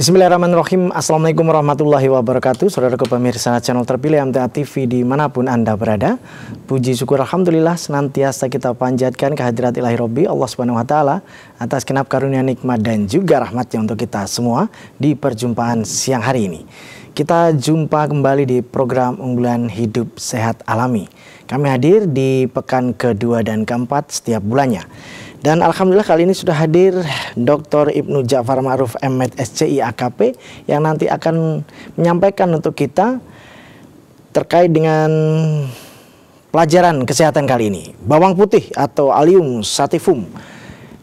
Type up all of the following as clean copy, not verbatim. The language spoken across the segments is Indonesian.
Bismillahirrahmanirrahim. Assalamualaikum warahmatullahi wabarakatuh. Saudaraku pemirsa channel terpilih MTA TV dimanapun Anda berada. Puji syukur Alhamdulillah senantiasa kita panjatkan kehadirat ilahi Robbi Allah Subhanahu Wa Taala atas genap karunia nikmat dan juga rahmatnya untuk kita semua di perjumpaan siang hari ini. Kita jumpa kembali di program unggulan Hidup Sehat Alami. Kami hadir di pekan kedua dan keempat setiap bulannya. Dan Alhamdulillah kali ini sudah hadir Dr. Ibnu Ja'far Ma'ruf M.Med SCI AKP yang nanti akan menyampaikan untuk kita terkait dengan pelajaran kesehatan kali ini. Bawang putih atau Allium sativum.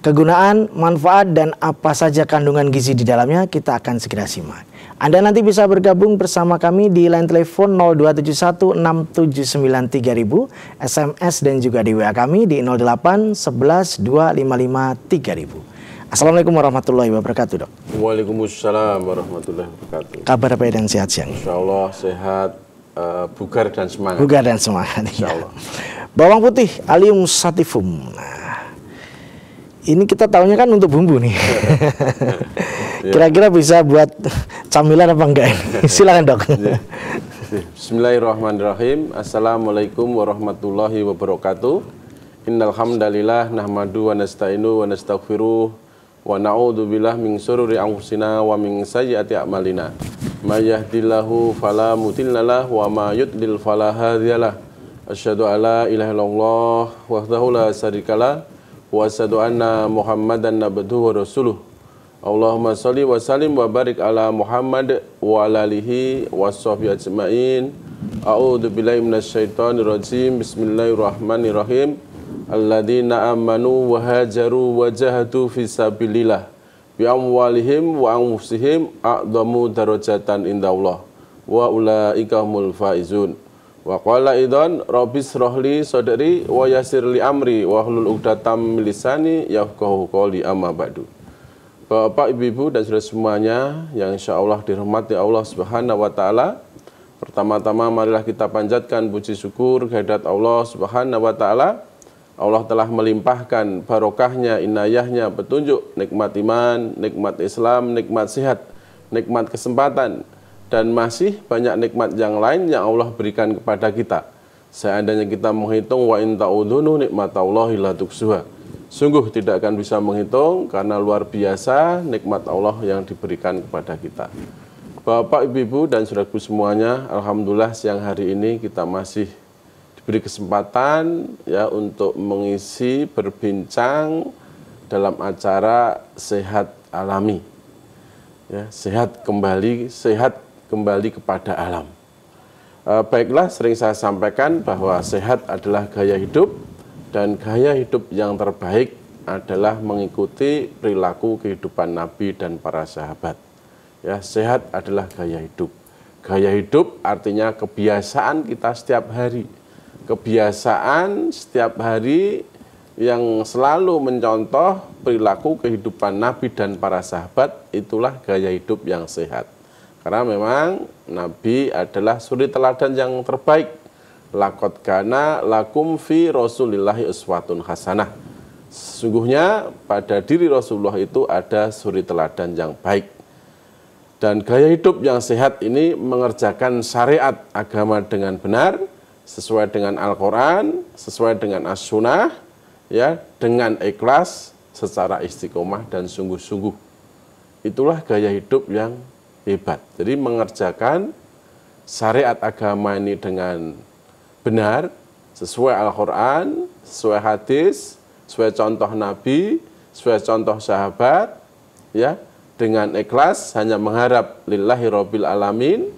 Kegunaan, manfaat, dan apa saja kandungan gizi di dalamnya kita akan segera simak. Anda nanti bisa bergabung bersama kami di line telepon 02716793000, SMS dan juga di WA kami di 08112553000. Assalamualaikum warahmatullahi wabarakatuh, Dok. Waalaikumsalam warahmatullahi wabarakatuh. Kabar baik dan sehat siang. Insya Allah sehat, bugar dan semangat. Bugar dan semangat. Insya Allah. Bawang putih Allium sativum. Nah, ini kita tahunya kan untuk bumbu nih. Kira-kira bisa buat camilan apa enggak? Silakan, Dok. Bismillahirrahmanirrahim. Assalamualaikum warahmatullahi wabarakatuh. Innal hamdalillah nahmadu wa nasta'inu wa nastaghfiruh wa na'udzu billahi min syururi anfusina wa min sayyiati a'malina. May yahdihillahu fala mudhillalah wa may yudlil fala hadiyalah. Asyhadu an la ilaha illallah wahdahu la syarikalah wa asyhadu anna Muhammadan abduhu wa rasuluh. Allahumma sholli wa sallim wa barik ala Muhammad wa ala alihi wa sahbihi ajma'in. A'udzu billahi minasyaitonir rajim. Bismillahirrahmanirrahim. Alladzina amanu wa hajaru wa jahadu fi sabilillah bi amwalihim wa anfusihim a'dhamu darajatan indallah wa ulaika humul faizun. Wa qala idzan rabbis rohli sadri wa yassir li amri wa hlul 'uqdatam min lisani yafqahu qawli amma ba'du. Bapak, Ibu, dan saudara semuanya yang insya Allah dirahmati Allah Subhanahu Wa Taala. Pertama-tama marilah kita panjatkan puji syukur kehadirat Allah Subhanahu Wa Taala. Allah telah melimpahkan barokahnya, inayahnya, petunjuk, nikmat iman, nikmat Islam, nikmat sehat, nikmat kesempatan, dan masih banyak nikmat yang lain yang Allah berikan kepada kita. Seandainya kita menghitung wa in ta'udunu nikmatallahi la tuhsuha. Sungguh tidak akan bisa menghitung karena luar biasa nikmat Allah yang diberikan kepada kita. Bapak, Ibu, dan saudaraku semuanya, alhamdulillah siang hari ini kita masih diberi kesempatan ya untuk mengisi berbincang dalam acara Sehat Alami. Ya, sehat kembali kepada alam. Baiklah, sering saya sampaikan bahwa sehat adalah gaya hidup. Dan gaya hidup yang terbaik adalah mengikuti perilaku kehidupan Nabi dan para sahabat. Ya, sehat adalah gaya hidup. Gaya hidup artinya kebiasaan kita setiap hari. Kebiasaan setiap hari yang selalu mencontoh perilaku kehidupan Nabi dan para sahabat, itulah gaya hidup yang sehat. Karena memang Nabi adalah suri teladan yang terbaik. Laqad kana lakum fi Rasulillahi uswatun hasanah. Sesungguhnya pada diri Rasulullah itu ada suri teladan yang baik. Dan gaya hidup yang sehat ini mengerjakan syariat agama dengan benar, sesuai dengan Al-Quran, sesuai dengan As-Sunnah, ya, dengan ikhlas, secara istiqomah dan sungguh-sungguh. Itulah gaya hidup yang hebat. Jadi mengerjakan syariat agama ini dengan benar, sesuai Al-Quran, sesuai hadis, sesuai contoh Nabi, sesuai contoh sahabat, ya, dengan ikhlas, hanya mengharap lillahi rabbil alamin,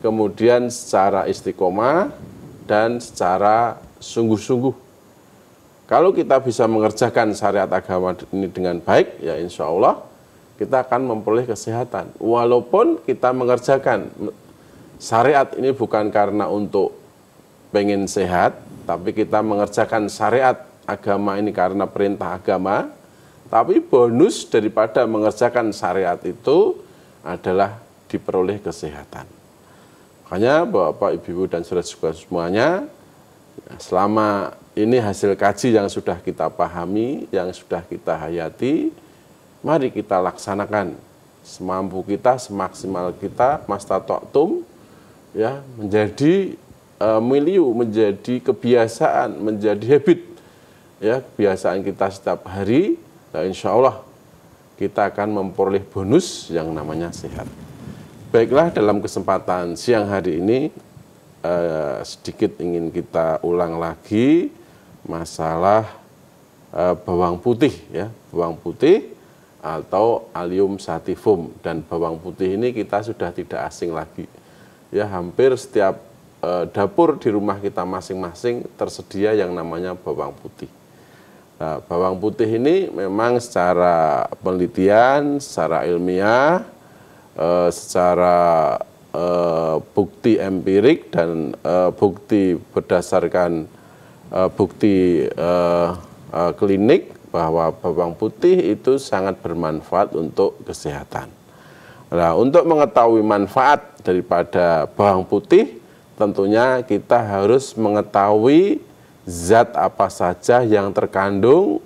kemudian secara istiqomah dan secara sungguh-sungguh. Kalau kita bisa mengerjakan syariat agama ini dengan baik, ya insya Allah kita akan memperoleh kesehatan. Walaupun kita mengerjakan syariat ini bukan karena untuk pengen sehat, tapi kita mengerjakan syariat agama ini karena perintah agama, tapi bonus daripada mengerjakan syariat itu adalah diperoleh kesehatan. Makanya Bapak, Ibu, dan saudara semuanya, selama ini hasil kaji yang sudah kita pahami, yang sudah kita hayati, mari kita laksanakan semampu kita, semaksimal kita, mastata'tum, ya, menjadi milieu, menjadi kebiasaan, menjadi habit, ya, kebiasaan kita setiap hari. Nah, insya Allah kita akan memperoleh bonus yang namanya sehat. Baiklah, dalam kesempatan siang hari ini sedikit ingin kita ulang lagi masalah bawang putih, ya, bawang putih atau Allium sativum. Dan bawang putih ini kita sudah tidak asing lagi, ya, hampir setiap dapur di rumah kita masing-masing tersedia yang namanya bawang putih. Nah, bawang putih ini memang secara penelitian, secara ilmiah, secara bukti empirik dan bukti berdasarkan bukti klinik bahwa bawang putih itu sangat bermanfaat untuk kesehatan. Nah, untuk mengetahui manfaat daripada bawang putih, tentunya kita harus mengetahui zat apa saja yang terkandung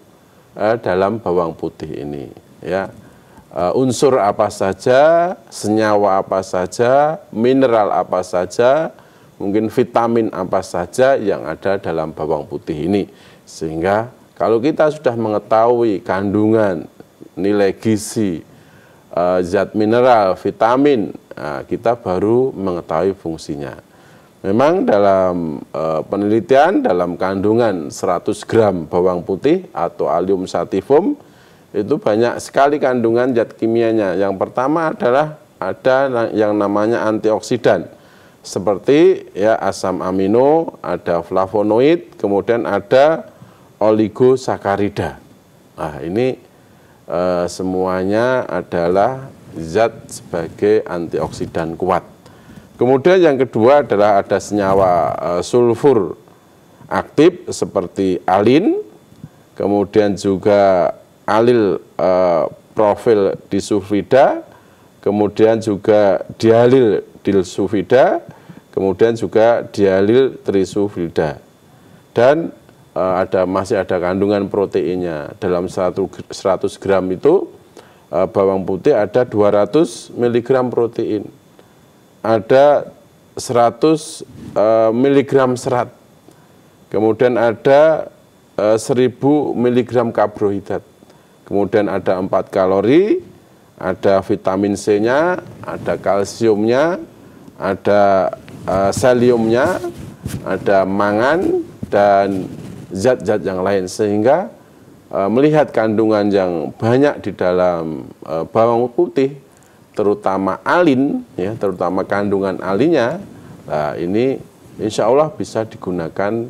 dalam bawang putih ini, ya. Unsur apa saja, senyawa apa saja, mineral apa saja, mungkin vitamin apa saja yang ada dalam bawang putih ini. Sehingga kalau kita sudah mengetahui kandungan, nilai gizi, zat mineral, vitamin, kita baru mengetahui fungsinya. Memang dalam penelitian, dalam kandungan 100 gram bawang putih atau Allium sativum, itu banyak sekali kandungan zat kimianya. Yang pertama adalah ada yang namanya antioksidan, seperti, ya, asam amino, ada flavonoid, kemudian ada oligosakarida. Nah, ini semuanya adalah zat sebagai antioksidan kuat. Kemudian yang kedua adalah ada senyawa sulfur aktif seperti alin, kemudian juga alil profil disulfida, kemudian juga dialil dilsulfida, kemudian juga dialil trisulfida. Dan masih ada kandungan proteinnya. Dalam 100 gram itu bawang putih ada 200 mg protein, ada 100 mg serat, kemudian ada 1000 mg karbohidrat, kemudian ada 4 kalori, ada vitamin C-nya, ada kalsiumnya, ada seliumnya, ada mangan, dan zat-zat yang lain. Sehingga melihat kandungan yang banyak di dalam bawang putih, terutama alin, ya, terutama kandungan alinnya, nah, ini insya Allah bisa digunakan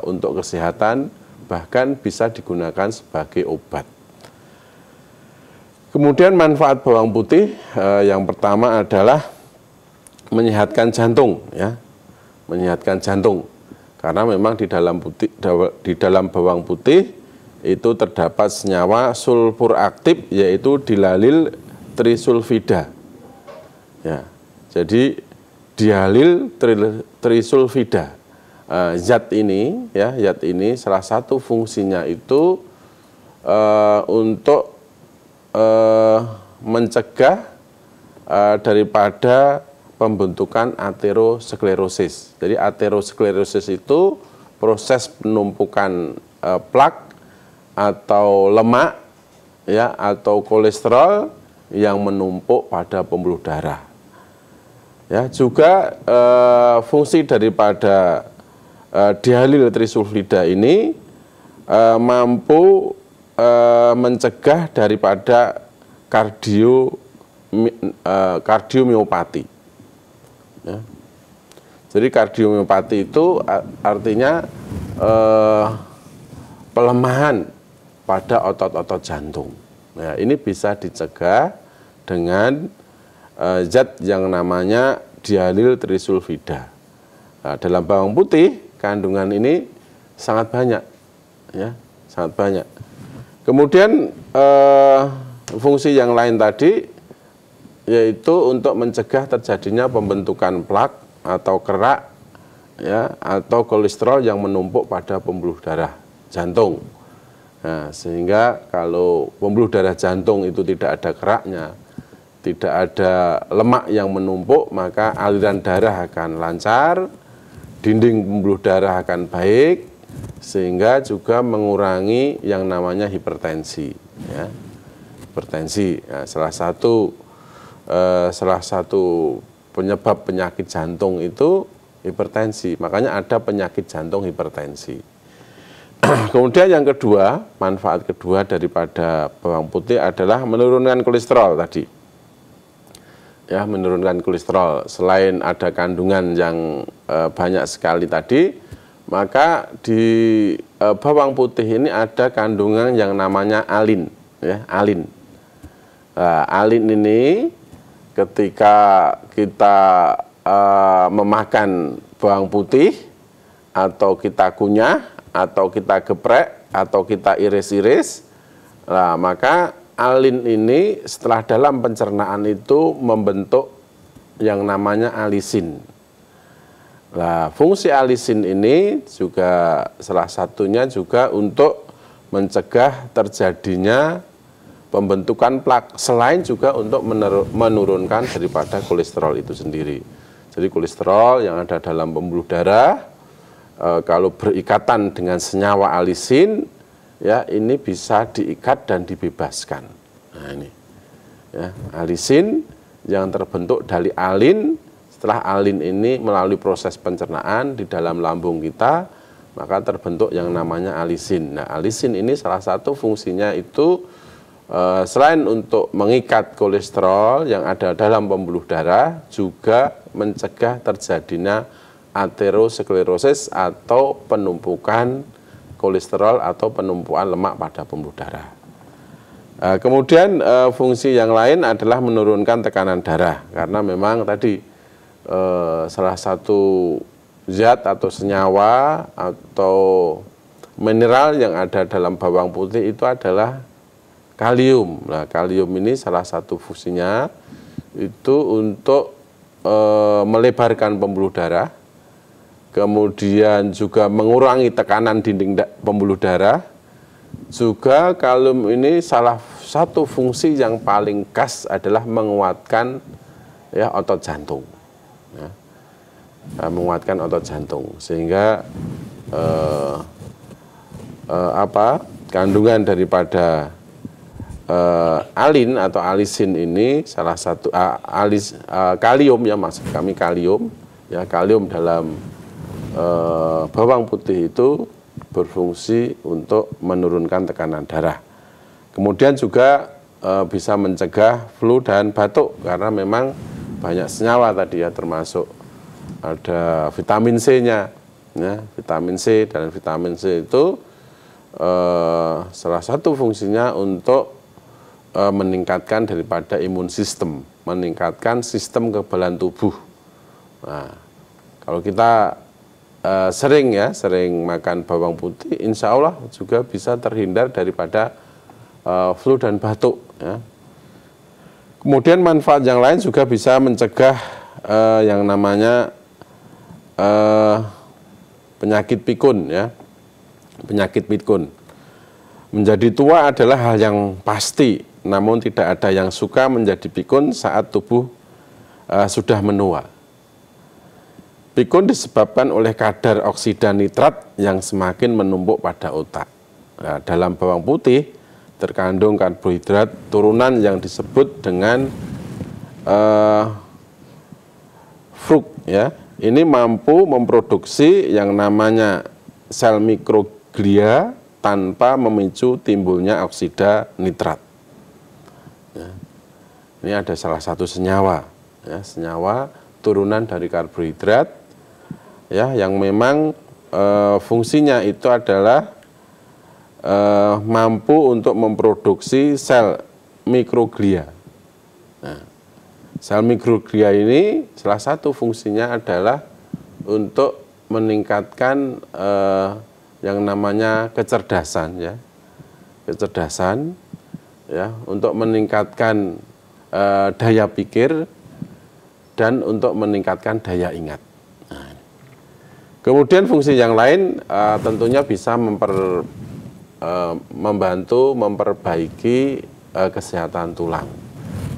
untuk kesehatan, bahkan bisa digunakan sebagai obat. Kemudian manfaat bawang putih yang pertama adalah menyehatkan jantung, ya, menyehatkan jantung. Karena memang di dalam bawang putih itu terdapat senyawa sulfur aktif, yaitu dialil trisulfida. Ya, jadi dialil trisulfida. Zat ini, ya, zat ini salah satu fungsinya itu untuk mencegah daripada pembentukan aterosklerosis. Jadi aterosklerosis itu proses penumpukan plak atau lemak, ya, atau kolesterol yang menumpuk pada pembuluh darah. Ya, juga fungsi daripada dialil trisulfida ini mampu mencegah daripada kardiomiopati. Ya. Jadi kardiomiopati itu artinya pelemahan pada otot-otot jantung. Nah, ini bisa dicegah dengan zat yang namanya dialil trisulfida. Nah, dalam bawang putih kandungan ini sangat banyak, ya, sangat banyak. Kemudian fungsi yang lain tadi yaitu untuk mencegah terjadinya pembentukan plak atau kerak, ya, atau kolesterol yang menumpuk pada pembuluh darah jantung. Nah, sehingga kalau pembuluh darah jantung itu tidak ada keraknya, tidak ada lemak yang menumpuk, maka aliran darah akan lancar, dinding pembuluh darah akan baik, sehingga juga mengurangi yang namanya hipertensi. Ya. Hipertensi, ya, salah satu penyebab penyakit jantung itu hipertensi. Makanya ada penyakit jantung hipertensi. Kemudian yang kedua, manfaat kedua daripada bawang putih adalah menurunkan kolesterol tadi. Ya, menurunkan kolesterol. Selain ada kandungan yang banyak sekali tadi, maka di bawang putih ini ada kandungan yang namanya alin. Ya, alin. Alin ini ketika kita memakan bawang putih, atau kita kunyah, atau kita geprek, atau kita iris-iris, nah, maka alin ini setelah dalam pencernaan itu membentuk yang namanya alisin. Nah, fungsi alisin ini juga salah satunya juga untuk mencegah terjadinya pembentukan plak, selain juga untuk menurunkan daripada kolesterol itu sendiri. Jadi kolesterol yang ada dalam pembuluh darah, kalau berikatan dengan senyawa alisin, ya ini bisa diikat dan dibebaskan. Nah ini, ya, alisin yang terbentuk dari alin. Setelah alin ini melalui proses pencernaan di dalam lambung kita, maka terbentuk yang namanya alisin. Nah, alisin ini salah satu fungsinya itu selain untuk mengikat kolesterol yang ada dalam pembuluh darah, juga mencegah terjadinya aterosklerosis atau penumpukan kolesterol atau penumpukan lemak pada pembuluh darah. Kemudian fungsi yang lain adalah menurunkan tekanan darah, karena memang tadi salah satu zat atau senyawa atau mineral yang ada dalam bawang putih itu adalah kalium. Nah, kalium ini salah satu fungsinya itu untuk melebarkan pembuluh darah, kemudian juga mengurangi tekanan dinding pembuluh darah. Juga kalium ini salah satu fungsi yang paling khas adalah menguatkan, ya, otot jantung. Ya. Menguatkan otot jantung, sehingga kandungan daripada alin atau alisin ini salah satu kalium, ya, maksud kami kalium, ya, kalium dalam bawang putih itu berfungsi untuk menurunkan tekanan darah. Kemudian juga bisa mencegah flu dan batuk, karena memang banyak senyawa tadi, ya, termasuk ada vitamin C-nya, ya, vitamin C, dan vitamin C itu salah satu fungsinya untuk meningkatkan daripada imun sistem, meningkatkan sistem kekebalan tubuh. Nah, kalau kita sering makan bawang putih, insya Allah juga bisa terhindar daripada flu dan batuk. Ya. Kemudian manfaat yang lain juga bisa mencegah yang namanya penyakit pikun, ya, penyakit pikun. Menjadi tua adalah hal yang pasti, namun tidak ada yang suka menjadi pikun saat tubuh sudah menua. Pikun disebabkan oleh kadar oksida nitrat yang semakin menumpuk pada otak. Nah, dalam bawang putih terkandung karbohidrat turunan yang disebut dengan fruk, ya. Ini mampu memproduksi yang namanya sel mikroglia tanpa memicu timbulnya oksida nitrat. Ya. Ini ada salah satu senyawa, ya, senyawa turunan dari karbohidrat, ya, yang memang fungsinya itu adalah mampu untuk memproduksi sel mikroglia. Nah, sel mikroglia ini salah satu fungsinya adalah untuk meningkatkan yang namanya kecerdasan, ya, kecerdasan, ya, untuk meningkatkan daya pikir dan untuk meningkatkan daya ingat. Nah, kemudian fungsi yang lain tentunya bisa membantu memperbaiki kesehatan tulang.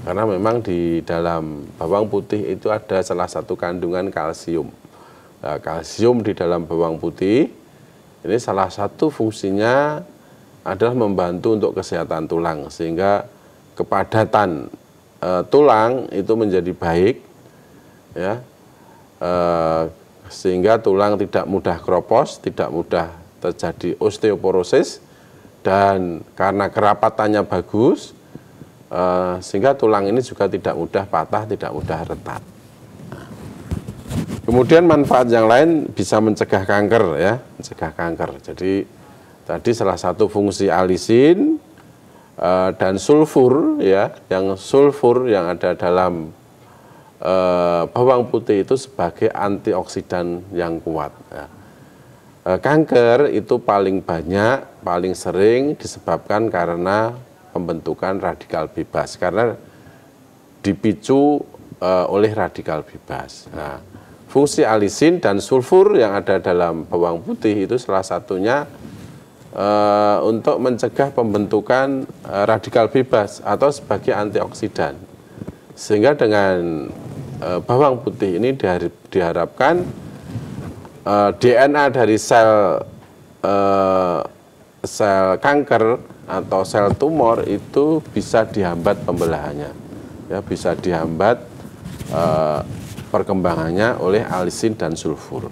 Karena memang di dalam bawang putih itu ada salah satu kandungan kalsium. Nah, kalsium di dalam bawang putih ini salah satu fungsinya adalah membantu untuk kesehatan tulang, sehingga kepadatan tulang itu menjadi baik, ya, sehingga tulang tidak mudah kropos, tidak mudah terjadi osteoporosis, dan karena kerapatannya bagus, sehingga tulang ini juga tidak mudah patah, tidak mudah retak. Kemudian manfaat yang lain bisa mencegah kanker, ya, mencegah kanker. Jadi tadi salah satu fungsi alisin dan sulfur, ya, yang sulfur yang ada dalam bawang putih itu sebagai antioksidan yang kuat. Ya. Kanker itu paling banyak, paling sering disebabkan karena pembentukan radikal bebas, karena dipicu oleh radikal bebas. Nah, fungsi alisin dan sulfur yang ada dalam bawang putih itu salah satunya untuk mencegah pembentukan radikal bebas atau sebagai antioksidan. Sehingga dengan bawang putih ini diharapkan DNA dari sel kanker atau sel tumor itu bisa dihambat pembelahannya, ya, bisa dihambat perkembangannya oleh alisin dan sulfur.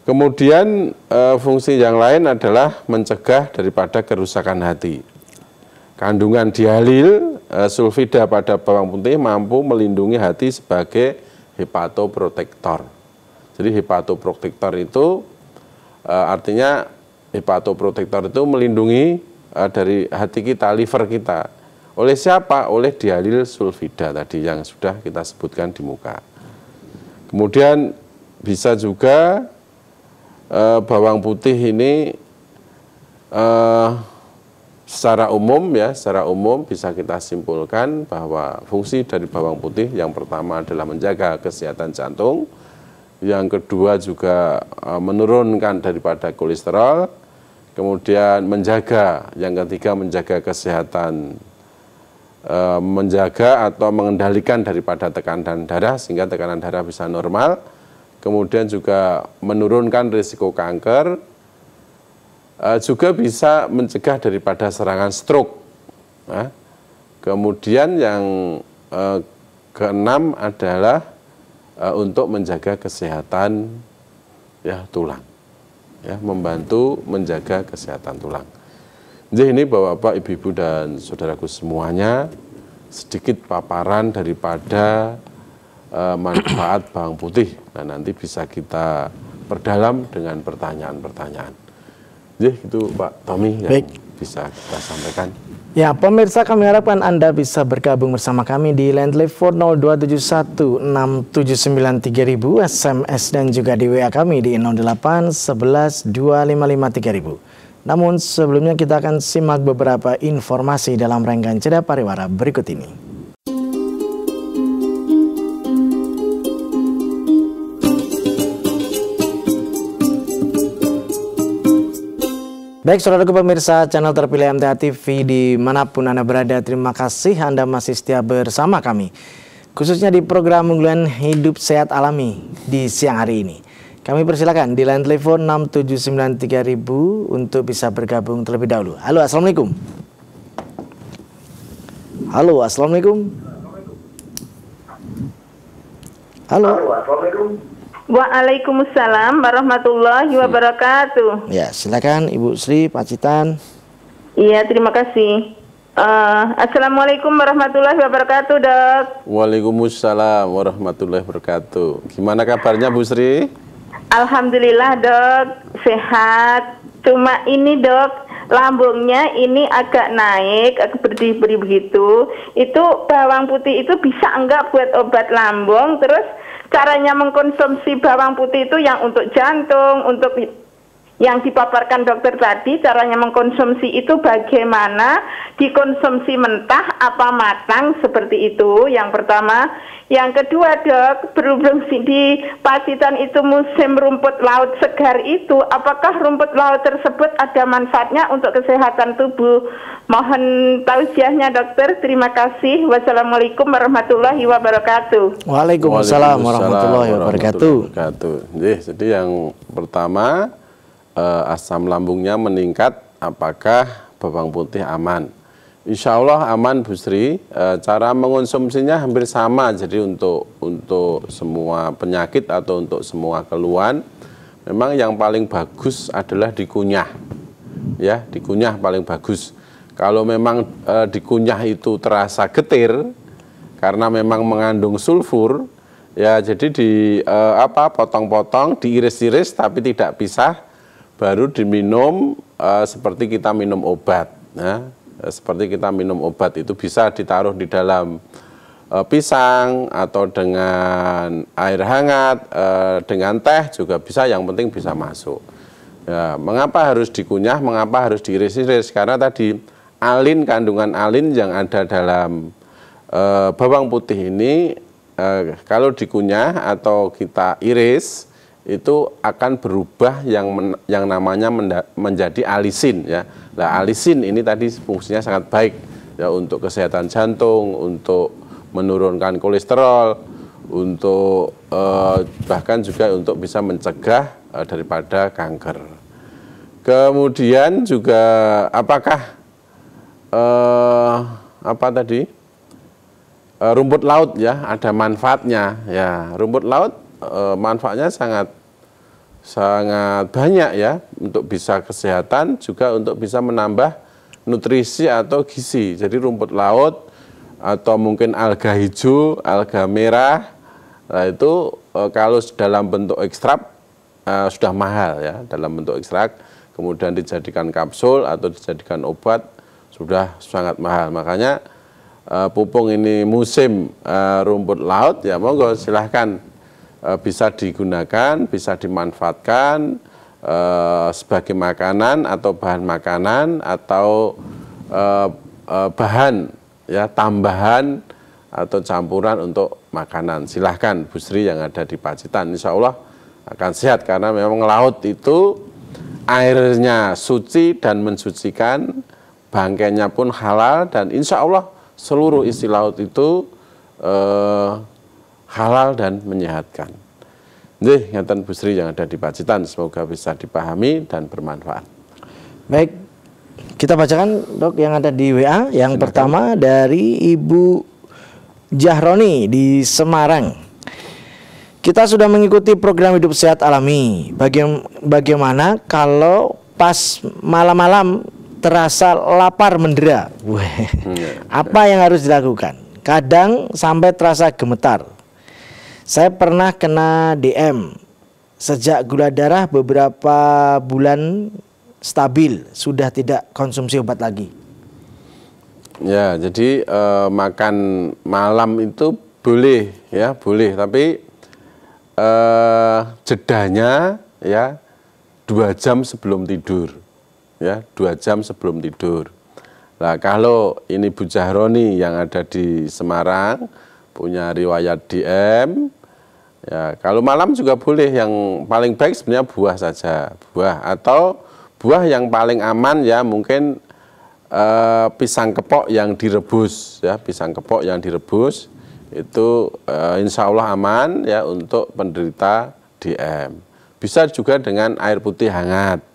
Kemudian fungsi yang lain adalah mencegah daripada kerusakan hati. Kandungan dialil sulfida pada bawang putih mampu melindungi hati sebagai hepatoprotektor. Jadi hepatoprotektor itu artinya hepatoprotektor itu melindungi dari hati kita, liver kita. Oleh siapa? Oleh dialil sulfida tadi yang sudah kita sebutkan di muka. Kemudian bisa juga bawang putih ini secara umum bisa kita simpulkan bahwa fungsi dari bawang putih yang pertama adalah menjaga kesehatan jantung. Yang kedua juga menurunkan daripada kolesterol, kemudian yang ketiga menjaga kesehatan, menjaga atau mengendalikan daripada tekanan darah sehingga tekanan darah bisa normal, kemudian juga menurunkan risiko kanker, juga bisa mencegah daripada serangan stroke. Nah, kemudian yang keenam adalah untuk menjaga kesehatan, ya, tulang, ya, membantu menjaga kesehatan tulang. Jadi ini Bapak-bapak, Ibu-ibu dan saudaraku semuanya, sedikit paparan daripada manfaat bawang putih. Nah, nanti bisa kita perdalam dengan pertanyaan-pertanyaan. Jadi itu Pak Tommy yang bisa kita sampaikan. Ya, pemirsa, kami harapkan Anda bisa bergabung bersama kami di line telepon 02716793000, SMS dan juga di WA kami di 08112553.000. Namun sebelumnya kita akan simak beberapa informasi dalam rangkaian Jeda Pariwara berikut ini. Baik, saudaraku pemirsa channel terpilih MTA TV dimanapun Anda berada, terima kasih Anda masih setia bersama kami. Khususnya di program unggulan Hidup Sehat Alami di siang hari ini. Kami persilakan di line telepon 6793000 untuk bisa bergabung terlebih dahulu. Halo, Assalamualaikum. Halo, Assalamualaikum. Halo. Assalamualaikum. Waalaikumsalam warahmatullahi wabarakatuh. Ya, silakan Ibu Sri Pacitan. Iya, terima kasih. Assalamualaikum warahmatullahi wabarakatuh, Dok. Waalaikumsalam warahmatullahi wabarakatuh. Gimana kabarnya Bu Sri? Alhamdulillah, Dok, sehat. Cuma ini, Dok, lambungnya ini agak naik, agak berdiri begitu. Itu bawang putih itu bisa enggak buat obat lambung? Terus caranya mengkonsumsi bawang putih itu yang untuk jantung, untuk yang dipaparkan dokter tadi, caranya mengkonsumsi itu bagaimana, dikonsumsi mentah apa matang, seperti itu yang pertama. Yang kedua dok, berhubung di Pacitan itu musim rumput laut segar itu, apakah rumput laut tersebut ada manfaatnya untuk kesehatan tubuh? Mohon tausiahnya dokter, terima kasih. Wassalamualaikum warahmatullahi wabarakatuh. Waalaikumsalam warahmatullahi wabarakatuh. Jadi yang pertama, asam lambungnya meningkat, apakah bawang putih aman? Insya Allah aman Bu Sri. Cara mengonsumsinya hampir sama, jadi untuk semua penyakit atau untuk semua keluhan, memang yang paling bagus adalah dikunyah, ya, dikunyah paling bagus. Kalau memang dikunyah itu terasa getir karena memang mengandung sulfur, ya jadi potong-potong, diiris-iris tapi tidak pisah, baru diminum seperti kita minum obat. Nah, seperti kita minum obat itu bisa ditaruh di dalam pisang atau dengan air hangat, dengan teh juga bisa, yang penting bisa masuk. Ya, mengapa harus dikunyah, mengapa harus diiris-iris? Karena tadi alin, kandungan alin yang ada dalam bawang putih ini, kalau dikunyah atau kita iris, itu akan berubah yang namanya menjadi alisin, ya. Nah, alisin ini tadi fungsinya sangat baik, ya, untuk kesehatan jantung, untuk menurunkan kolesterol, untuk bahkan juga untuk bisa mencegah daripada kanker. Kemudian juga apakah rumput laut, ya, ada manfaatnya, ya. Rumput laut manfaatnya sangat banyak, ya, untuk bisa kesehatan, juga untuk bisa menambah nutrisi atau gizi. Jadi rumput laut atau mungkin alga hijau, alga merah, nah itu kalau dalam bentuk ekstrak sudah mahal, ya, dalam bentuk ekstrak, kemudian dijadikan kapsul atau dijadikan obat sudah sangat mahal. Makanya pupung ini musim rumput laut, ya monggo silahkan, bisa digunakan, bisa dimanfaatkan sebagai makanan atau bahan makanan atau bahan, ya, tambahan atau campuran untuk makanan. Silahkan Bu Sri yang ada di Pacitan, insya Allah akan sehat, karena memang laut itu airnya suci dan mensucikan, bangkainya pun halal, dan insya Allah seluruh isi laut itu halal dan menyehatkan. Nih, ngeten Bu Sri yang ada di Pacitan, semoga bisa dipahami dan bermanfaat. Baik, kita bacakan dok yang ada di WA. Yang pertama dari Ibu Jahroni di Semarang. Kita sudah mengikuti program Hidup Sehat Alami. Bagaimana kalau pas malam-malam terasa lapar mendera? Apa yang harus dilakukan? Kadang sampai terasa gemetar. Saya pernah kena DM. Sejak gula darah beberapa bulan stabil, sudah tidak konsumsi obat lagi. Ya, jadi makan malam itu boleh, ya, boleh, tapi jedanya, ya, 2 jam sebelum tidur, ya, 2 jam sebelum tidur. Nah, kalau ini Bu Jahroni yang ada di Semarang punya riwayat DM, ya, kalau malam juga boleh. Yang paling baik sebenarnya buah saja, buah, atau buah yang paling aman, ya, mungkin pisang kepok yang direbus, ya, pisang kepok yang direbus itu insya Allah aman, ya, untuk penderita DM. Bisa juga dengan air putih hangat.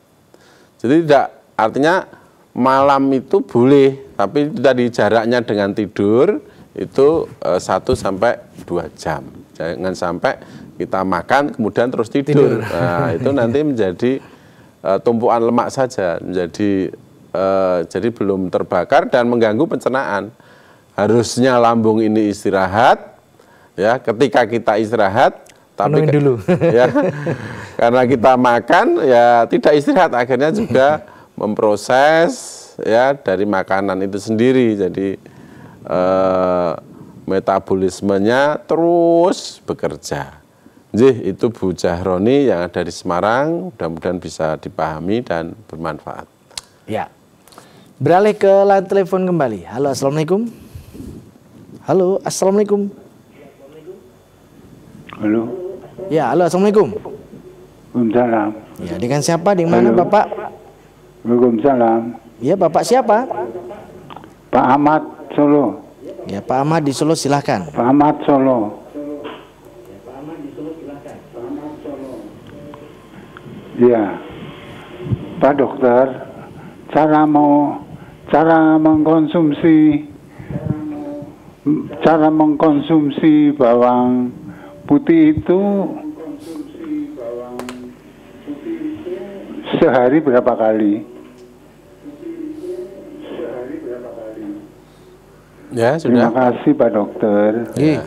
Jadi tidak, artinya malam itu boleh, tapi tadi jaraknya dengan tidur itu 1 sampai 2 jam. Jangan sampai kita makan kemudian terus tidur. Nah, itu nanti menjadi tumpuan lemak saja, jadi belum terbakar dan mengganggu pencernaan. Harusnya lambung ini istirahat, ya. Ketika kita istirahat, tapi dulu. Ya, karena kita makan, ya, tidak istirahat, akhirnya juga memproses, ya, dari makanan itu sendiri. Jadi metabolismenya terus bekerja. Itu Bu Jahroni yang ada di Semarang, mudah-mudahan bisa dipahami dan bermanfaat. Ya. Beralih ke line telepon kembali. Halo, assalamualaikum. Halo, assalamualaikum. Halo. Ya, halo, assalamualaikum. Waalaikumsalam. Ya, dengan siapa? Di mana, Bapak? Waalaikumsalam. Ya, Bapak siapa? Pak Ahmad Solo. Ya, Pak Ahmad di Solo, silahkan. Pak Ahmad Solo. Ya, Pak Dokter, cara mengkonsumsi bawang putih itu sehari berapa kali? Ya, sudah. Terima kasih Pak Dokter. Ya,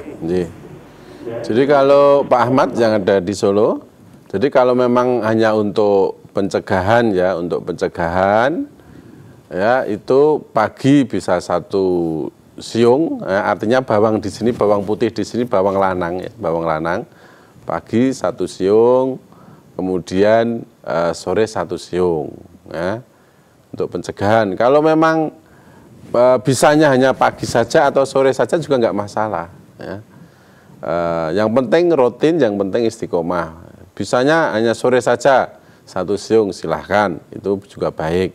jadi kalau Pak Ahmad yang ada di Solo, jadi kalau memang hanya untuk pencegahan ya, ya itu pagi bisa 1 siung, ya, artinya bawang di sini bawang putih, di sini bawang lanang ya, bawang lanang. Pagi 1 siung, kemudian sore 1 siung ya, untuk pencegahan. Kalau memang bisanya hanya pagi saja atau sore saja juga nggak masalah ya. Yang penting rutin, yang penting istiqomah. Bisanya hanya sore saja 1 siung, silahkan, itu juga baik.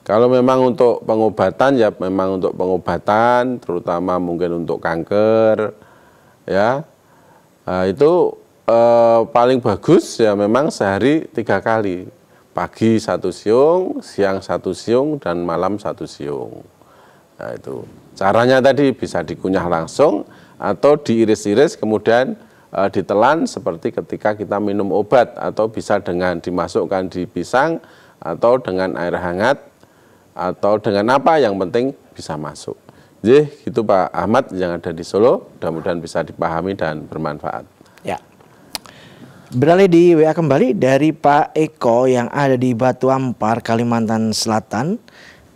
Kalau memang untuk pengobatan ya memang untuk pengobatan, terutama mungkin untuk kanker ya, itu paling bagus ya memang sehari 3 kali, pagi 1 siung, siang 1 siung, dan malam 1 siung. Nah, itu caranya tadi bisa dikunyah langsung atau diiris-iris kemudian ditelan seperti ketika kita minum obat, atau bisa dengan dimasukkan di pisang atau dengan air hangat atau dengan apa, yang penting bisa masuk. Jadi gitu Pak Ahmad yang ada di Solo, mudah-mudahan bisa dipahami dan bermanfaat. Ya. Beralih di WA kembali dari Pak Eko yang ada di Batu Ampar, Kalimantan Selatan.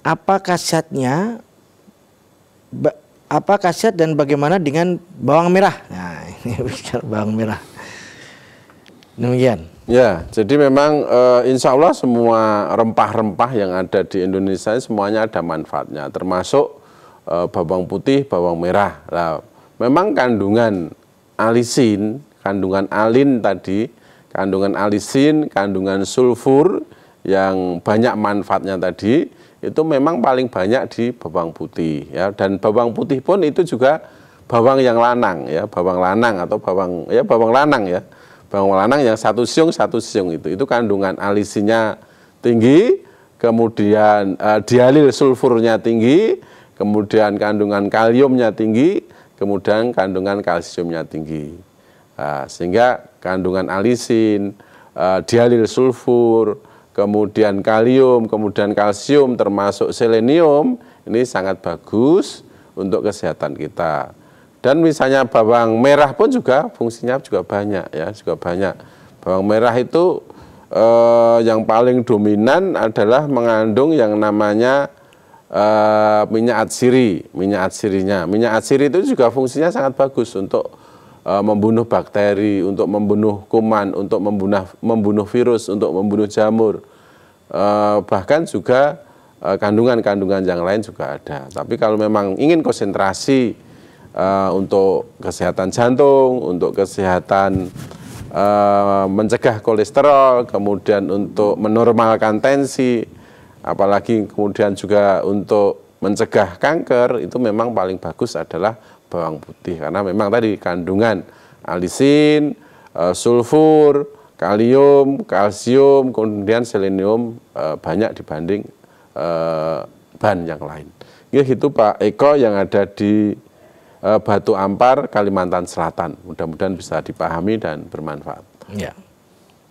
Apa khasiatnya? Apa khasiat dan bagaimana dengan bawang merah? Nah, ini bawang merah. Demikian. Ya, jadi memang insya Allah semua rempah-rempah yang ada di Indonesia semuanya ada manfaatnya, termasuk bawang putih, bawang merah. Nah, memang kandungan alisin, kandungan alin tadi, kandungan alisin, kandungan sulfur yang banyak manfaatnya tadi, itu memang paling banyak di bawang putih ya, dan bawang putih pun itu juga bawang yang lanang ya, bawang lanang atau bawang lanang ya, bawang lanang yang 1 siung itu kandungan alisinnya tinggi, kemudian dialil sulfurnya tinggi, kemudian kandungan kaliumnya tinggi, kemudian kandungan kalsiumnya tinggi. Nah, sehingga kandungan alisin, dialil sulfur, kemudian kalium, kemudian kalsium, termasuk selenium, ini sangat bagus untuk kesehatan kita. Dan misalnya bawang merah pun juga fungsinya juga banyak ya, juga banyak. Bawang merah itu yang paling dominan adalah mengandung yang namanya minyak atsiri, minyak atsirinya. Minyak atsiri itu juga fungsinya sangat bagus untuk membunuh bakteri, untuk membunuh kuman, untuk membunuh virus, untuk membunuh jamur. Bahkan juga kandungan-kandungan yang lain juga ada. Tapi kalau memang ingin konsentrasi untuk kesehatan jantung, untuk kesehatan mencegah kolesterol, kemudian untuk menormalkan tensi, apalagi kemudian juga untuk mencegah kanker, itu memang paling bagus adalah bawang putih, karena memang tadi kandungan alisin, sulfur, kalium, kalsium, kemudian selenium banyak dibanding bahan yang lain. Itu Pak Eko yang ada di Batu Ampar, Kalimantan Selatan. Mudah-mudahan bisa dipahami dan bermanfaat. Ya.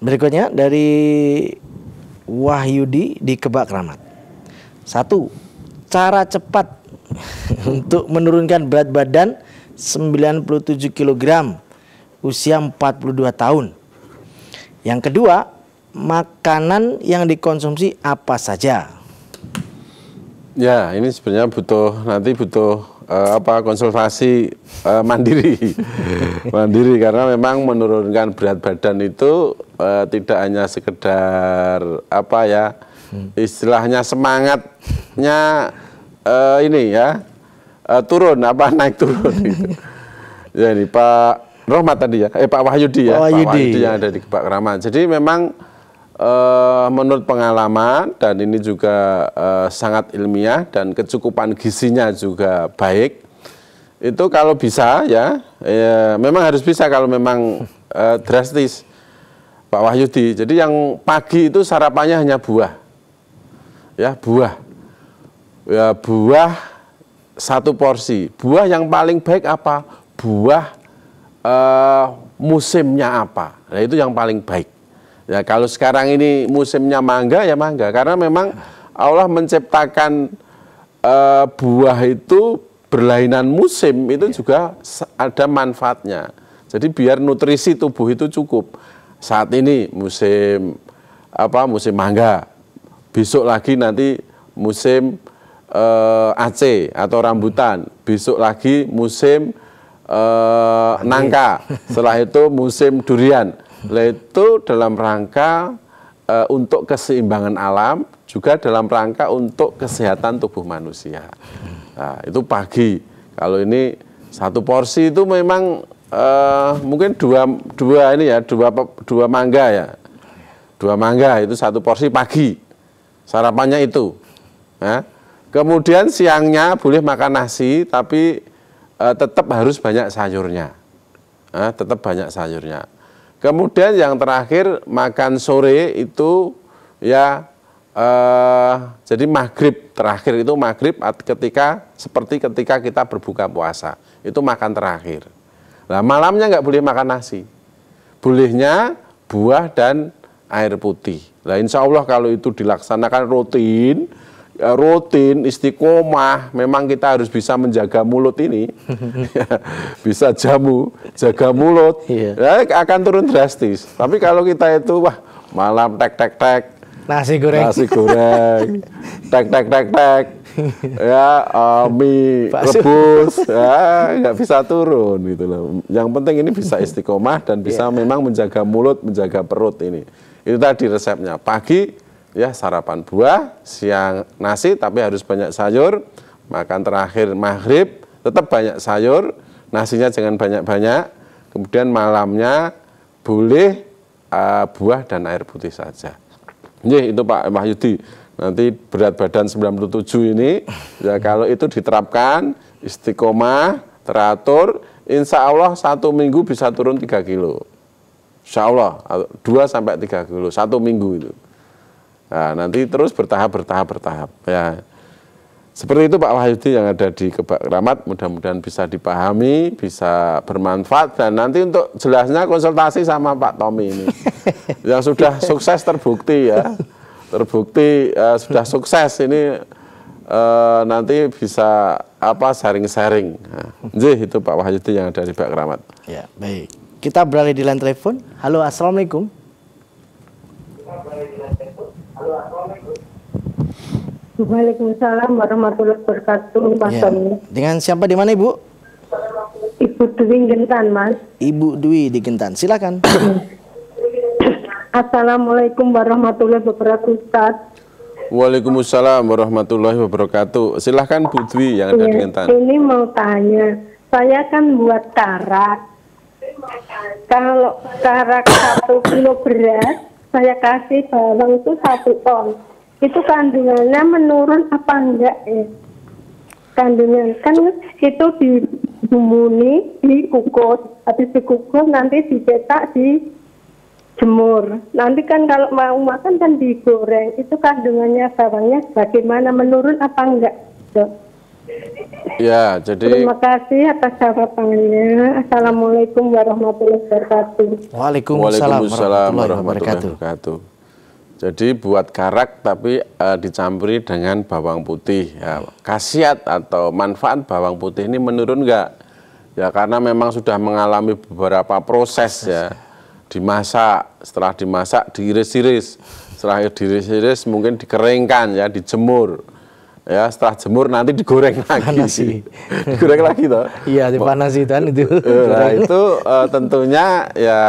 Berikutnya dari Wahyudi di Kebak Keramat. 1. Cara cepat untuk menurunkan berat badan 97 kg usia 42 tahun. Yang kedua, makanan yang dikonsumsi apa saja? Ya, ini sebenarnya butuh konsultasi mandiri, mandiri karena memang menurunkan berat badan itu tidak hanya sekedar apa ya, istilahnya semangatnya ini ya turun apa naik turun gitu. Ya ini Pak Rohmat tadi ya, Pak Wahyudi ya, Pak Wahyudi yang ada di Gebak Kramat. Jadi memang menurut pengalaman dan ini juga sangat ilmiah dan kecukupan gizinya juga baik. Itu kalau bisa ya memang harus bisa kalau memang drastis Pak Wahyudi. Jadi yang pagi itu sarapannya hanya buah. Ya, buah. Ya, buah 1 porsi. Buah yang paling baik apa? Buah musimnya apa? Nah, itu yang paling baik. Ya, kalau sekarang ini musimnya mangga ya mangga, karena memang Allah menciptakan buah itu berlainan musim itu juga ada manfaatnya. Jadi biar nutrisi tubuh itu cukup. Saat ini musim musim mangga, besok lagi nanti musim Aceh atau rambutan, besok lagi musim nangka, setelah itu musim durian. Itu dalam rangka untuk keseimbangan alam, juga dalam rangka untuk kesehatan tubuh manusia. Nah, itu pagi. Kalau ini 1 porsi itu memang mungkin dua mangga ya, 2 mangga itu 1 porsi pagi. Sarapannya itu. Nah, kemudian siangnya boleh makan nasi, tapi tetap harus banyak sayurnya. Nah, tetap banyak sayurnya. Kemudian yang terakhir makan sore itu ya jadi maghrib, terakhir itu maghrib seperti ketika kita berbuka puasa, itu makan terakhir. Nah, malamnya nggak boleh makan nasi, bolehnya buah dan air putih. Nah, insya Allah kalau itu dilaksanakan rutin istiqomah, memang kita harus bisa menjaga mulut ini, bisa jaga mulut, ya, akan turun drastis. Tapi kalau kita itu malam tek nasi goreng, tek ya mie rebus, ya nggak bisa turun gitu loh. Yang penting ini bisa istiqomah dan bisa memang menjaga mulut, menjaga perut ini. Itu tadi resepnya. Pagi ya sarapan buah, siang nasi tapi harus banyak sayur, makan terakhir maghrib tetap banyak sayur, nasinya jangan banyak-banyak, kemudian malamnya boleh buah dan air putih saja. Itu Pak Wahyudi. Nanti berat badan 97 ini ya kalau itu diterapkan istiqomah, teratur, insya Allah 1 minggu bisa turun 3 kilo. Insya Allah 2-3 kilo 1 minggu itu. Nah, nanti terus bertahap ya. Seperti itu Pak Wahyudi yang ada di Gebak Kramat, mudah-mudahan bisa dipahami, bisa bermanfaat, dan nanti untuk jelasnya konsultasi sama Pak Tommy ini yang sudah sukses terbukti ya. Sudah sukses ini nanti bisa sharing-sharing. Nah, itu Pak Wahyudi yang ada di Gebak Kramat. Ya, baik. Kita beralih di line telepon. Halo, assalamualaikum. Waalaikumsalam warahmatullahi wabarakatuh, Mas Tommy. Dengan siapa di mana, Ibu? Ibu Dwi Gentan, Mas. Ibu Dwi di Gentan, silakan. Assalamualaikum warahmatullahi wabarakatuh, Ustaz. Waalaikumsalam warahmatullahi wabarakatuh. Silahkan Bu Dwi yang ada di Gentan. Ini mau tanya, saya kan buat karak. Kalau karak 1 kilo beras, saya kasih bawang itu 1 ton. Itu kandungannya menurun apa enggak ya? Kandungan kan itu dibumbuni, dikukus, habis dikukus nanti dicetak, dijemur. Nanti kan kalau mau makan kan digoreng. Itu kandungannya bawangnya bagaimana, menurun apa enggak? Ya, jadi terima kasih atas jawabannya. Assalamualaikum warahmatullahi wabarakatuh. Waalaikumsalam warahmatullahi wabarakatuh. Jadi buat karak tapi dicampuri dengan bawang putih. Ya, khasiat atau manfaat bawang putih ini menurun enggak? Ya karena memang sudah mengalami beberapa proses ya. Dimasak, setelah dimasak diiris-iris. Setelah diiris-iris mungkin dikeringkan ya, dijemur. ya setelah jemur nanti digoreng lagi. Panasi. Digoreng lagi toh. Iya, dipanasi kan itu. Nah, itu tentunya ya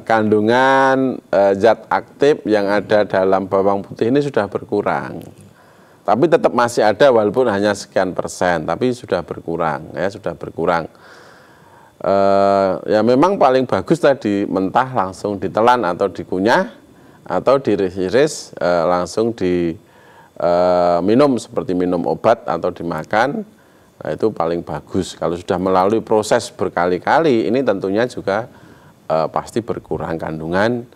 kandungan zat aktif yang ada dalam bawang putih ini sudah berkurang. Tapi tetap masih ada walaupun hanya sekian persen, tapi sudah berkurang ya, sudah berkurang. Ya memang paling bagus tadi mentah langsung ditelan atau dikunyah atau diiris-iris langsung minum seperti minum obat atau dimakan. Nah, itu paling bagus. Kalau sudah melalui proses berkali-kali, ini tentunya juga pasti berkurang kandungan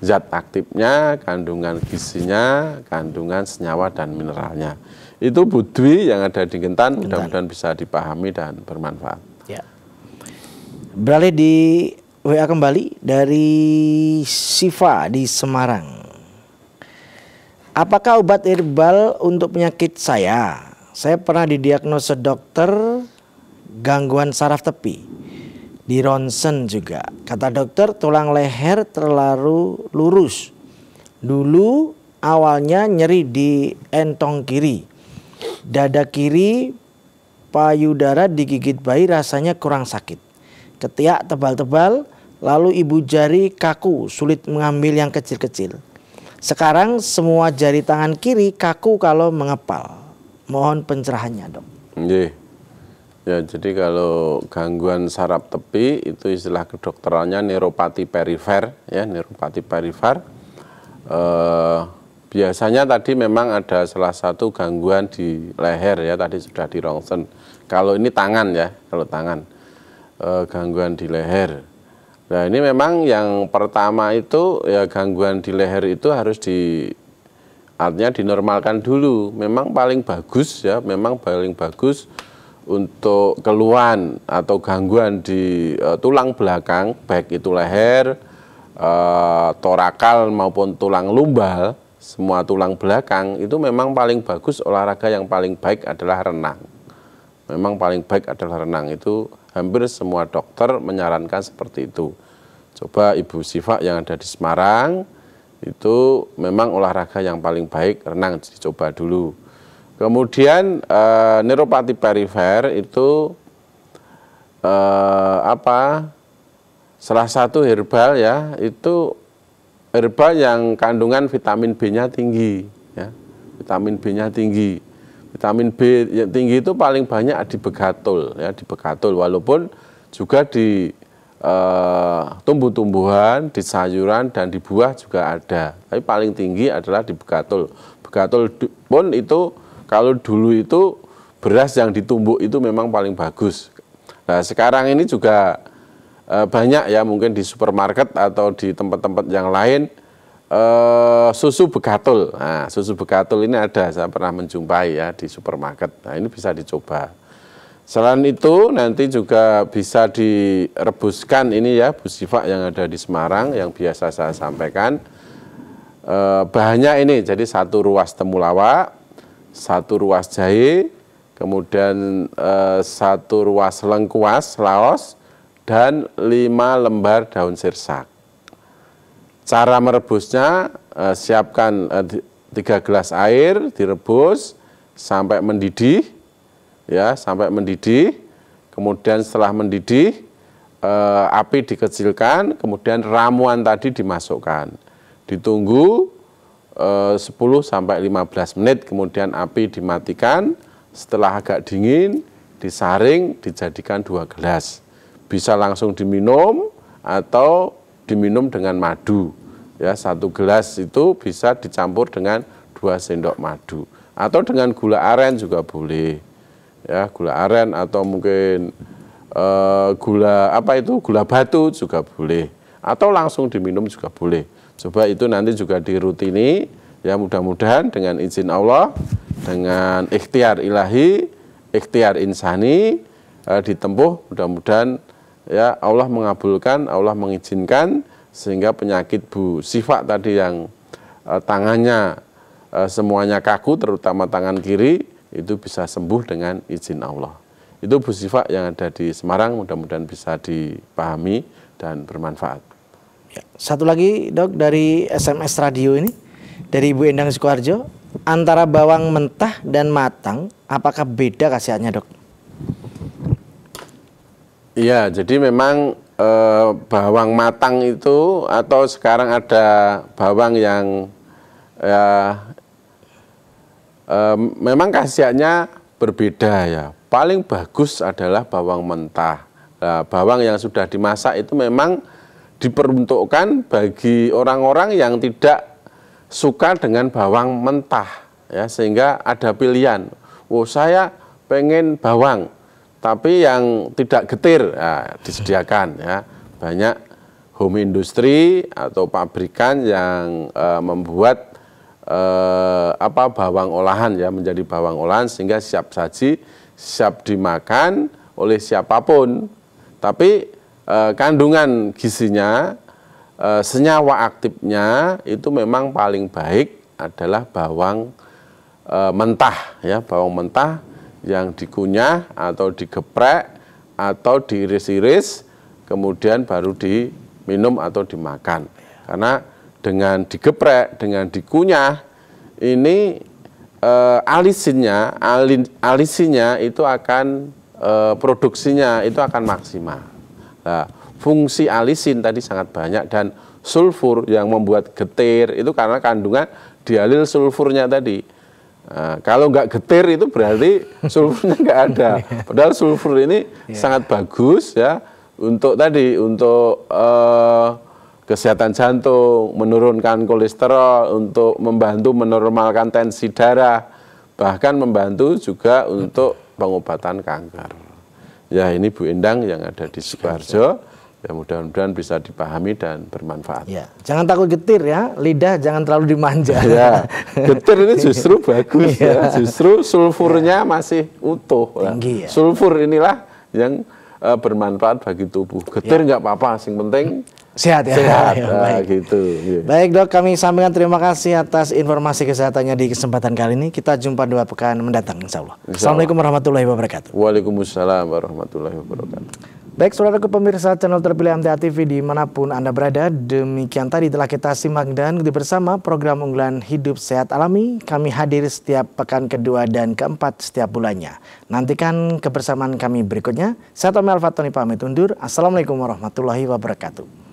zat aktifnya, kandungan gizinya, kandungan senyawa dan mineralnya. Itu Budwi yang ada di Kentan, mudah-mudahan bisa dipahami dan bermanfaat. Ya. Beralih di WA kembali dari Siva di Semarang. Apakah obat herbal untuk penyakit saya? Saya pernah didiagnosa dokter gangguan saraf tepi. Di ronsen juga. Kata dokter tulang leher terlalu lurus. Dulu awalnya nyeri di entong kiri. Dada kiri, payudara digigit bayi rasanya kurang sakit. Ketiak tebal-tebal, lalu ibu jari kaku, sulit mengambil yang kecil-kecil. Sekarang semua jari tangan kiri kaku kalau mengepal. Mohon pencerahannya, Dok. Ya, jadi kalau gangguan saraf tepi itu istilah kedokterannya neuropati perifer, ya, neuropati perifer. Biasanya tadi memang ada salah satu gangguan di leher ya, tadi sudah di rongsen. Kalau ini tangan ya, kalau tangan gangguan di leher. Nah, ini memang yang pertama itu ya gangguan di leher itu harus artinya dinormalkan dulu. Memang paling bagus ya, memang paling bagus untuk keluhan atau gangguan di tulang belakang, baik itu leher, torakal maupun tulang lumbal, semua tulang belakang itu memang paling bagus olahraga yang paling baik adalah renang. Memang paling baik adalah renang, itu hampir semua dokter menyarankan seperti itu. Coba Ibu Siva yang ada di Semarang, itu memang olahraga yang paling baik renang, dicoba dulu. Kemudian neuropati perifer itu salah satu herbal ya, itu herbal yang kandungan vitamin B-nya tinggi ya. Vitamin B-nya tinggi. Vitamin B yang tinggi itu paling banyak di begatul ya, di begatul, walaupun juga di tumbuh-tumbuhan, di sayuran dan di buah juga ada. Tapi paling tinggi adalah di begatul. Begatul pun itu kalau dulu itu beras yang ditumbuk itu memang paling bagus. Nah, sekarang ini juga banyak ya, mungkin di supermarket atau di tempat-tempat yang lain susu begatul. Nah, susu begatul ini ada, saya pernah menjumpai ya di supermarket. Nah, ini bisa dicoba. Selain itu nanti juga bisa direbuskan ini ya, Bu Siva yang ada di Semarang yang biasa saya sampaikan. Bahannya ini, jadi 1 ruas temulawak, 1 ruas jahe, kemudian 1 ruas lengkuas laos, dan 5 lembar daun sirsak. Cara merebusnya, siapkan 3 gelas air, direbus sampai mendidih, ya, sampai mendidih. Kemudian setelah mendidih, api dikecilkan, kemudian ramuan tadi dimasukkan. Ditunggu 10-15 menit, kemudian api dimatikan. Setelah agak dingin, disaring, dijadikan 2 gelas. Bisa langsung diminum atau diminum dengan madu. Ya, 1 gelas itu bisa dicampur dengan 2 sendok madu. Atau dengan gula aren juga boleh. Ya, gula aren atau mungkin gula batu juga boleh. Atau langsung diminum juga boleh. Coba itu nanti juga dirutini, ya, mudah-mudahan dengan izin Allah, dengan ikhtiar ilahi, ikhtiar insani, ditempuh, mudah-mudahan ya Allah mengabulkan, Allah mengizinkan, sehingga penyakit Bu Siva tadi yang tangannya semuanya kaku, terutama tangan kiri, itu bisa sembuh dengan izin Allah. Itu Bu Siva yang ada di Semarang, mudah-mudahan bisa dipahami dan bermanfaat. Ya, satu lagi, Dok, dari SMS radio ini, dari Ibu Endang Sukoharjo. antara bawang mentah dan matang, apakah beda khasiatnya, Dok? Iya, jadi memang bawang matang itu atau sekarang ada bawang yang memang khasiatnya berbeda ya. Paling bagus adalah bawang mentah. Nah, bawang yang sudah dimasak itu memang diperuntukkan bagi orang-orang yang tidak suka dengan bawang mentah ya, sehingga ada pilihan. Oh, saya pengen bawang tapi yang tidak getir, ya, disediakan ya. Banyak home industry atau pabrikan yang membuat bawang olahan ya, menjadi bawang olahan sehingga siap saji, siap dimakan oleh siapapun. Tapi kandungan gizinya, senyawa aktifnya itu memang paling baik adalah bawang mentah ya, bawang mentah yang dikunyah atau digeprek atau diiris-iris kemudian baru diminum atau dimakan. Karena dengan digeprek, dengan dikunyah ini alisinya itu akan produksinya itu akan maksimal. Nah, fungsi alisin tadi sangat banyak dan sulfur yang membuat getir itu karena kandungan dialil sulfurnya tadi. Nah, kalau nggak getir itu berarti sulfurnya nggak ada. Padahal sulfur ini sangat bagus ya untuk kesehatan jantung, menurunkan kolesterol, untuk membantu menormalkan tensi darah, bahkan membantu juga untuk pengobatan kanker. Ya, ini Bu Endang yang ada di Sukoharjo. Ya, mudah-mudahan bisa dipahami dan bermanfaat. Ya, jangan takut getir ya, lidah jangan terlalu dimanja. Ya, getir ini justru bagus ya, justru sulfurnya masih utuh. Tinggi, ya. Sulfur inilah yang bermanfaat bagi tubuh. Getir nggak apa-apa, yang penting sehat ya. Sehat, Ya, baik. gitu. Ya. Baik Dok, kami sampaikan terima kasih atas informasi kesehatannya di kesempatan kali ini. Kita jumpa 2 pekan mendatang insya Allah. Assalamualaikum warahmatullahi wabarakatuh. Waalaikumsalam warahmatullahi wabarakatuh. Baik, saudaraku pemirsa channel terpilih MTA TV dimanapun Anda berada, demikian tadi telah kita simak dan ikuti bersama program unggulan Hidup Sehat Alami. Kami hadir setiap pekan kedua dan keempat setiap bulannya. Nantikan kebersamaan kami berikutnya. Saya Tommy Alfatoni pamit undur. Assalamualaikum warahmatullahi wabarakatuh.